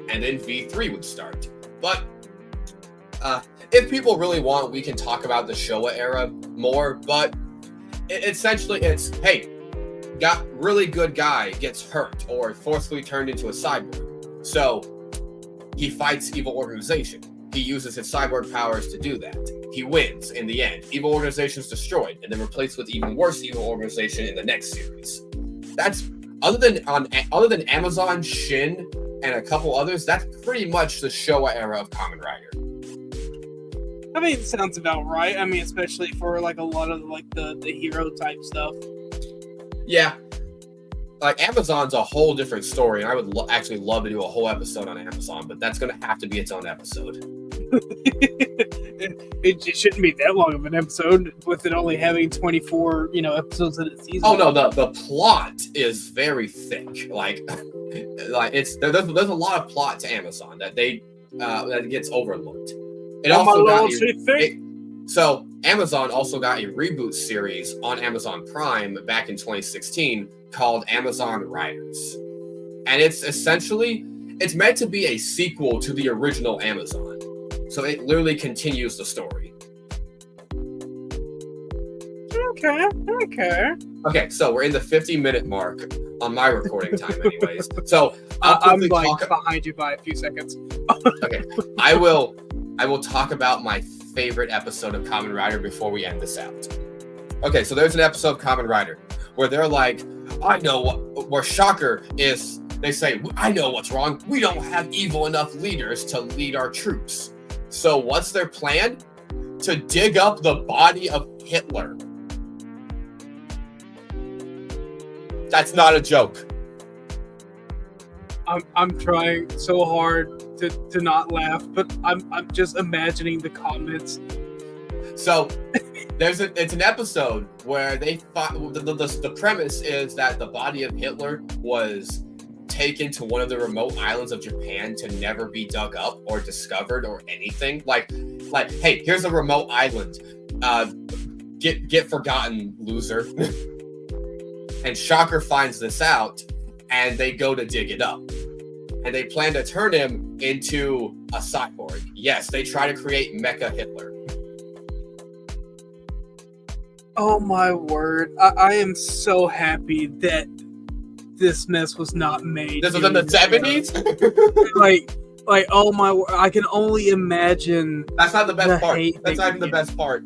and then V3 would start. But if people really want, we can talk about the Showa era more, but essentially it's, hey, got really good guy gets hurt or forcefully turned into a cyborg. So he fights evil organization. He uses his cyborg powers to do that. He wins in the end. Evil organization is destroyed and then replaced with even worse evil organization in the next series. That's other than Amazon, Shin, and a couple others, that's pretty much the Showa era of Kamen Rider.
I mean, it sounds about right. I mean, especially for like a lot of like the hero type stuff.
Yeah. Like Amazon's a whole different story, and I would actually love to do a whole episode on Amazon, but that's going to have to be its own episode.
It shouldn't be that long of an episode with it only having 24, episodes in a season.
Oh no, the plot is very thick. Like there's a lot of plot to Amazon that that gets overlooked. It also got so Amazon also got a reboot series on Amazon Prime back in 2016 called Amazon Riders, and it's meant to be a sequel to the original Amazon. So it literally continues the story. Okay, so we're in the 50-minute mark on my recording time anyways. So
I'm like behind you by a few seconds.
Okay, I will talk about my favorite episode of Kamen Rider before we end this out. Okay, so there's an episode of Kamen Rider where they're like, where Shocker is, they say, I know what's wrong. We don't have evil enough leaders to lead our troops. So what's their plan? To dig up the body of Hitler. That's not a joke.
I'm trying so hard to not laugh, but I'm just imagining the comments.
So it's an episode where they thought the premise is that the body of Hitler was taken to one of the remote islands of Japan to never be dug up or discovered or anything. Like, hey, here's a remote island. Get forgotten, loser. And Shocker finds this out, and they go to dig it up. And they plan to turn him into a cyborg. Yes, they try to create Mecha Hitler.
Oh my word. I am so happy that this mess was not made.
This was in the 70s?
like, oh my word. I can only imagine.
That's not the best part. That's not even the best part.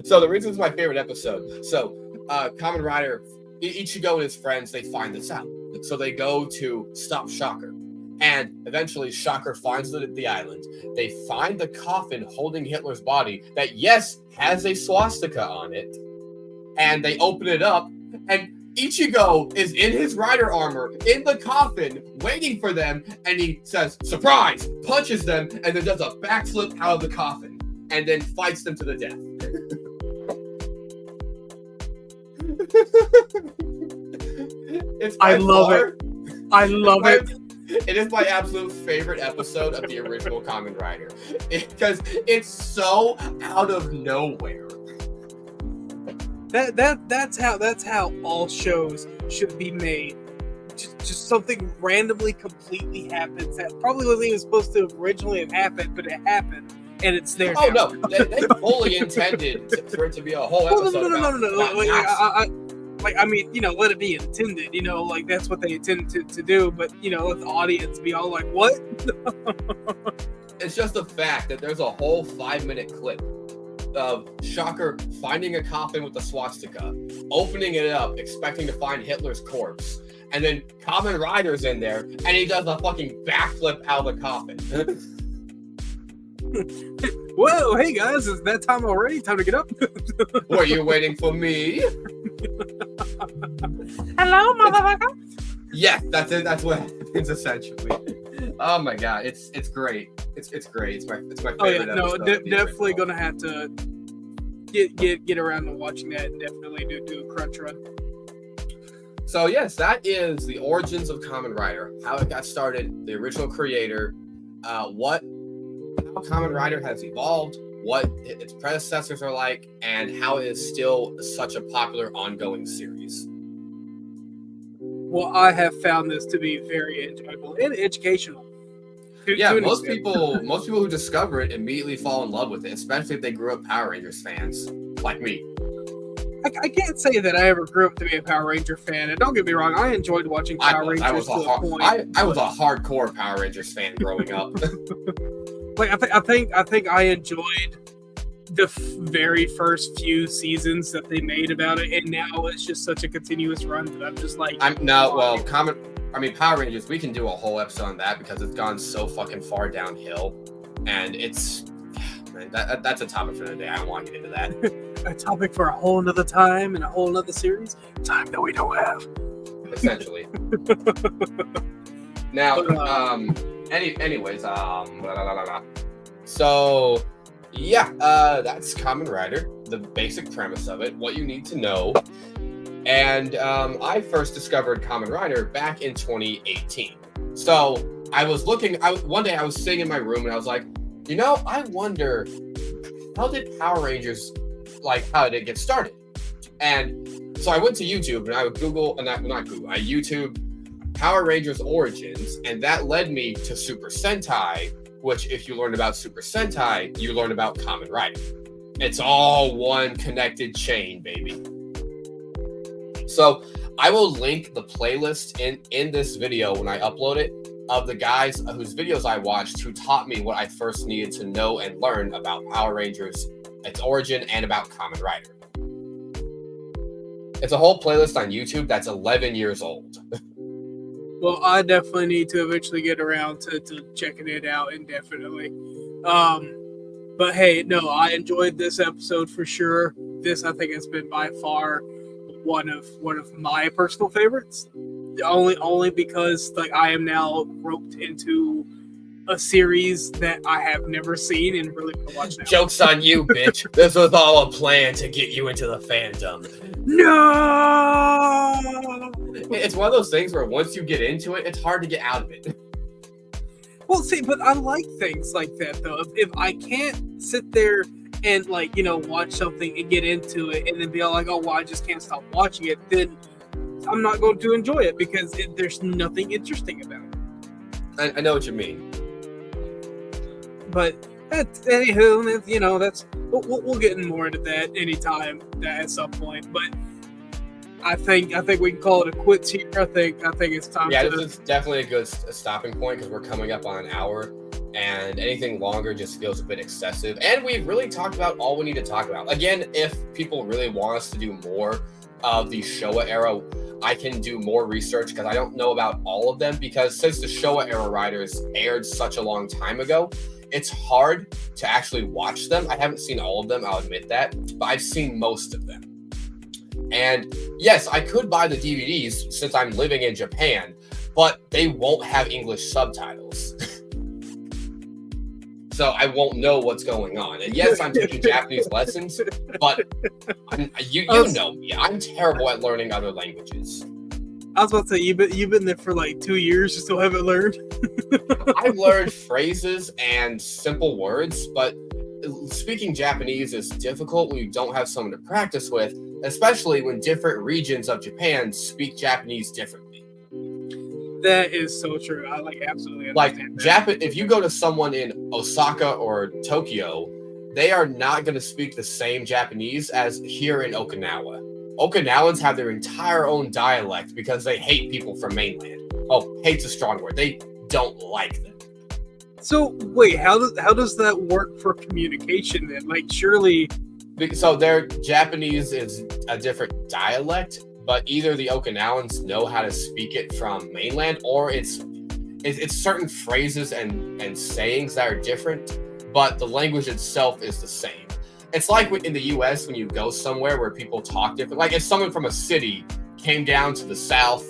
So the reason it's my favorite episode. So, Kamen Rider, Ichigo and his friends, they find this out. So they go to stop Shocker. And eventually Shocker finds the island. They find the coffin holding Hitler's body that, yes, has a swastika on it. And they open it up, and Ichigo is in his rider armor in the coffin waiting for them, and he says, surprise, punches them, and then does a backflip out of the coffin, and then fights them to the death. I love it. It is my absolute favorite episode of the original Kamen Rider because it's so out of nowhere.
That's how all shows should be made. Just something randomly completely happens that probably wasn't even supposed to originally have happened, but it happened, and it's there.
Oh
now.
No, they fully intended for it to be a whole episode.
No. I mean, let it be intended. Like that's what they intended to do. But let the audience be all like, "What?"
It's just the fact that there's a whole 5-minute clip of Shocker finding a coffin with a swastika, opening it up, expecting to find Hitler's corpse, and then Kamen Rider's in there, and he does a fucking backflip out of the coffin.
Whoa, hey guys, is that time already? Time to get up.
Were you waiting for me?
Hello, motherfucker.
Yeah, that's it. That's what happens essentially. Oh my god, it's great. It's great. It's my favorite.
Oh yeah, no, definitely gonna have to get around to watching that and definitely do a crunch run.
So yes, that is the origins of Kamen Rider, how it got started, the original creator, how Kamen Rider has evolved, what its predecessors are like, and how it is still such a popular ongoing series.
Well, I have found this to be very enjoyable and educational.
Yeah,
To an
most
extent.
people who discover it immediately fall in love with it, especially if they grew up Power Rangers fans, like me.
I can't say that I ever grew up to be a Power Ranger fan, and don't get me wrong, I enjoyed watching Power Rangers
I was
to a point.
I was a hardcore Power Rangers fan growing up.
Like I think I enjoyed the very first few seasons that they made about it, and now it's just such a continuous run that I'm just like,
Power Rangers, we can do a whole episode on that because it's gone so fucking far downhill, and it's that's a topic for another day. I don't want to get into that.
A topic for a whole nother time and a whole nother series. Time that we don't have.
Essentially. Now, anyways, so yeah, that's Kamen Rider, the basic premise of it, what you need to know. And I first discovered Kamen Rider back in 2018. So one day I was sitting in my room and I was like, I wonder, how did Power Rangers, how did it get started? And so I went to YouTube and I would I YouTube Power Rangers origins, and that led me to Super Sentai, which if you learn about Super Sentai, you learn about Kamen Rider. It's all one connected chain, baby. So I will link the playlist in this video when I upload it of the guys whose videos I watched who taught me what I first needed to know and learn about Power Rangers, its origin, and about Kamen Rider. It's a whole playlist on YouTube that's 11 years old.
Well, I definitely need to eventually get around to checking it out indefinitely. But hey, no, I enjoyed this episode for sure. This, I think, has been by far one of my personal favorites. Only because I am now roped into a series that I have never seen and really want to watch now.
Joke's on you, bitch. This was all a plan to get you into the fandom.
No!
It's one of those things where once you get into it, it's hard to get out of it.
Well, see, but I like things like that, though. If I can't sit there and, watch something and get into it and then be all like, oh, well, I just can't stop watching it, then I'm not going to enjoy it because there's nothing interesting about it.
I know what you mean.
But anywho, that's we'll get more into that anytime at some point. But I think we can call it a quits here. I think it's time.
Yeah, this is definitely a good stopping point because we're coming up on an hour, and anything longer just feels a bit excessive. And we've really talked about all we need to talk about. Again, if people really want us to do more of the Showa era, I can do more research because I don't know about all of them, because since the Showa era Riders aired such a long time ago, it's hard to actually watch them. I haven't seen all of them, I'll admit that, but I've seen most of them. And yes, I could buy the DVDs since I'm living in Japan, but they won't have English subtitles. So I won't know what's going on. And yes, I'm taking Japanese lessons, but you know me. I'm terrible at learning other languages.
I was about to say, you've been there for 2 years, you still haven't learned?
I've learned phrases and simple words, but speaking Japanese is difficult when you don't have someone to practice with, especially when different regions of Japan speak Japanese differently.
That is so true. I absolutely understand that.
If you go to someone in Osaka or Tokyo, they are not going to speak the same Japanese as here in Okinawa. Okinawans have their entire own dialect because they hate people from mainland. Oh, hate's a strong word. They don't like them.
So wait, how does that work for communication then? Surely.
So their Japanese is a different dialect, but either the Okinawans know how to speak it from mainland, or it's certain phrases and sayings that are different, but the language itself is the same. It's like in the U.S. when you go somewhere where people talk different. Like if someone from a city came down to the South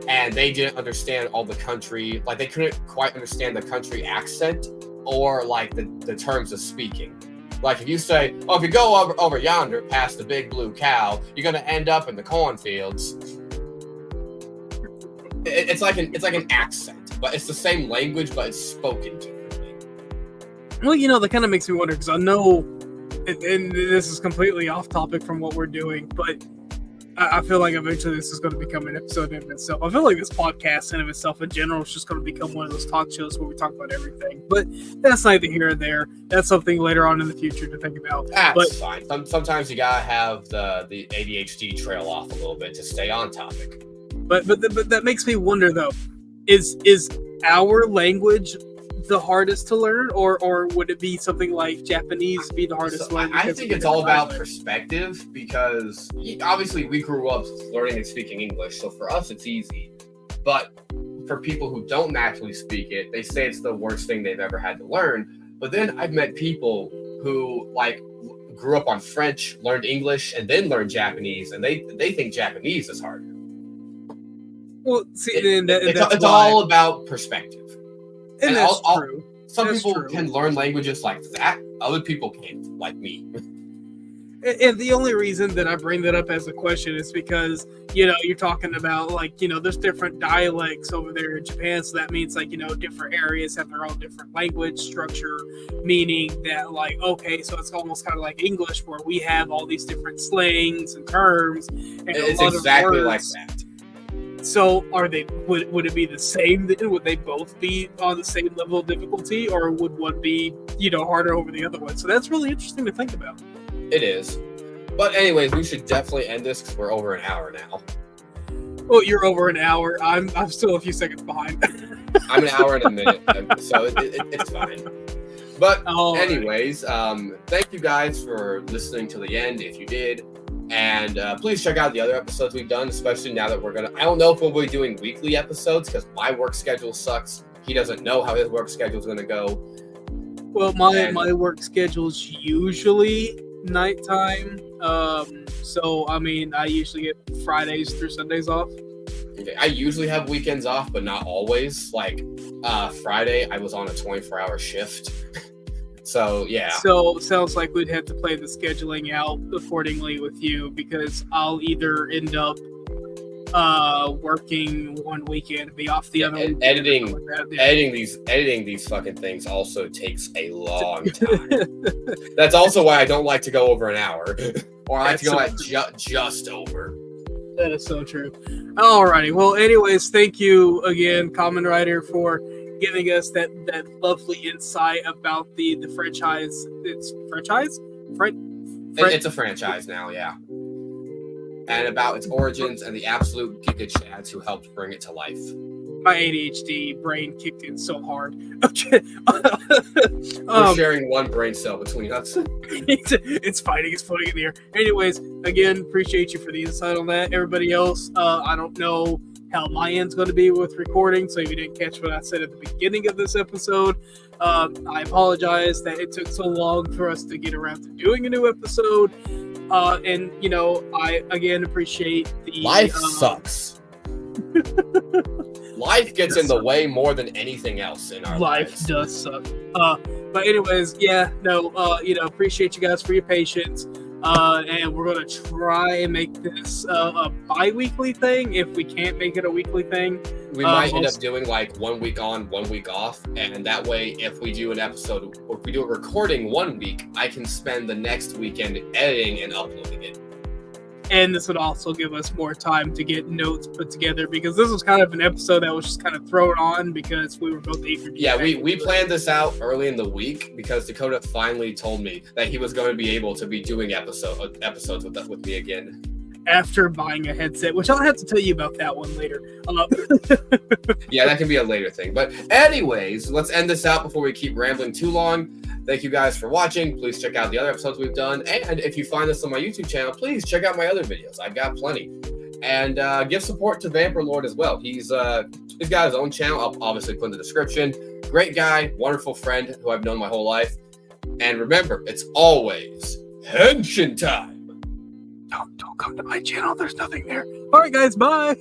and they didn't understand all the country, they couldn't quite understand the country accent or the terms of speaking. If you say, oh, if you go over yonder past the big blue cow, you're going to end up in the cornfields. It's like an accent, but it's the same language, but it's spoken differently.
Well, that kind of makes me wonder, because I know, and this is completely off topic from what we're doing, but I feel like eventually this is going to become an episode in itself. I feel like this podcast in of itself in general is just going to become one of those talk shows where we talk about everything. But that's neither here or there. That's something later on in the future to think about.
That's fine. Sometimes you gotta have the ADHD trail off a little bit to stay on topic.
But that makes me wonder though, is our language the hardest to learn, or would it be something like Japanese be the hardest to learn?
I think it's all about perspective, because obviously we grew up learning and speaking English, so for us it's easy. But for people who don't naturally speak it, they say it's the worst thing they've ever had to learn. But then I've met people who like grew up on French, learned English, and then learned Japanese, and they think Japanese is harder.
Well, see,
it's all about perspective.
And that's true.
Some people can learn languages like that. Other people can't, like me.
And the only reason that I bring that up as a question is because, you're talking about, like, there's different dialects over there in Japan. So that means, like, different areas have their own different language structure, meaning that, like, okay, so it's almost kind of like English, where we have all these different slangs and terms. And
it's exactly like that.
So would it be the same then? Would they both be on the same level of difficulty, or would one be, harder over the other one? So that's really interesting to think about.
It is. But anyways, we should definitely end this because we're over an hour now.
Well, you're over an hour. I'm still a few seconds behind.
I'm an hour and a minute, so it's fine. But anyways, thank you guys for listening to the end, if you did. And please check out the other episodes we've done, especially now that I don't know if we'll be doing weekly episodes because my work schedule sucks. He doesn't know how his work schedule is going to go.
Well, my work schedule is usually nighttime. So, I mean, I usually get Fridays through Sundays off.
Okay. I usually have weekends off, but not always. Like Friday, I was on a 24-hour shift. So, yeah. So,
sounds like we'd have to play the scheduling out accordingly with you, because I'll either end up working one weekend and be off the other weekend.
Editing these fucking things also takes a long time. That's also why I don't like to go over an hour. Or I like to go at just over.
That is so true. Alrighty. Well, anyways, thank you again, Kamen Rider, for giving us that lovely insight about the franchise. It's franchise?
It's a franchise now, yeah. And about its origins and the absolute Giga Chads who helped bring it to life.
My ADHD brain kicked in so hard.
We're sharing one brain cell between us.
It's fighting, it's floating in the air. Anyways, again, appreciate you for the insight on that. Everybody else, I don't know how my end's going to be with recording, so if you didn't catch what I said at the beginning of this episode, I apologize that it took so long for us to get around to doing a new episode. And, I, again, appreciate the...
Life sucks. Life gets in the way more than anything else in our lives.
Life does suck. But anyways, appreciate you guys for your patience. And we're going to try and make this a bi-weekly thing. If we can't make it a weekly thing,
we might end up doing like 1 week on, 1 week off. And that way, if we do an episode, or if we do a recording 1 week, I can spend the next weekend editing and uploading it.
And this would also give us more time to get notes put together, because this was kind of an episode that was just kind of thrown on because we were both eager to
Yeah, we planned this out early in the week because Dakota finally told me that he was going to be able to be doing episodes with me again.
After buying a headset, which I'll have to tell you about that one later.
Yeah, that can be a later thing. But anyways, let's end this out before we keep rambling too long. Thank you guys for watching. Please check out the other episodes we've done. And if you find this on my YouTube channel, please check out my other videos. I've got plenty. And give support to Vamper Lord as well. He's got his own channel. I'll obviously put in the description. Great guy, wonderful friend who I've known my whole life. And remember, it's always Henshin time.
Don't come to my channel. There's nothing there. All right, guys. Bye.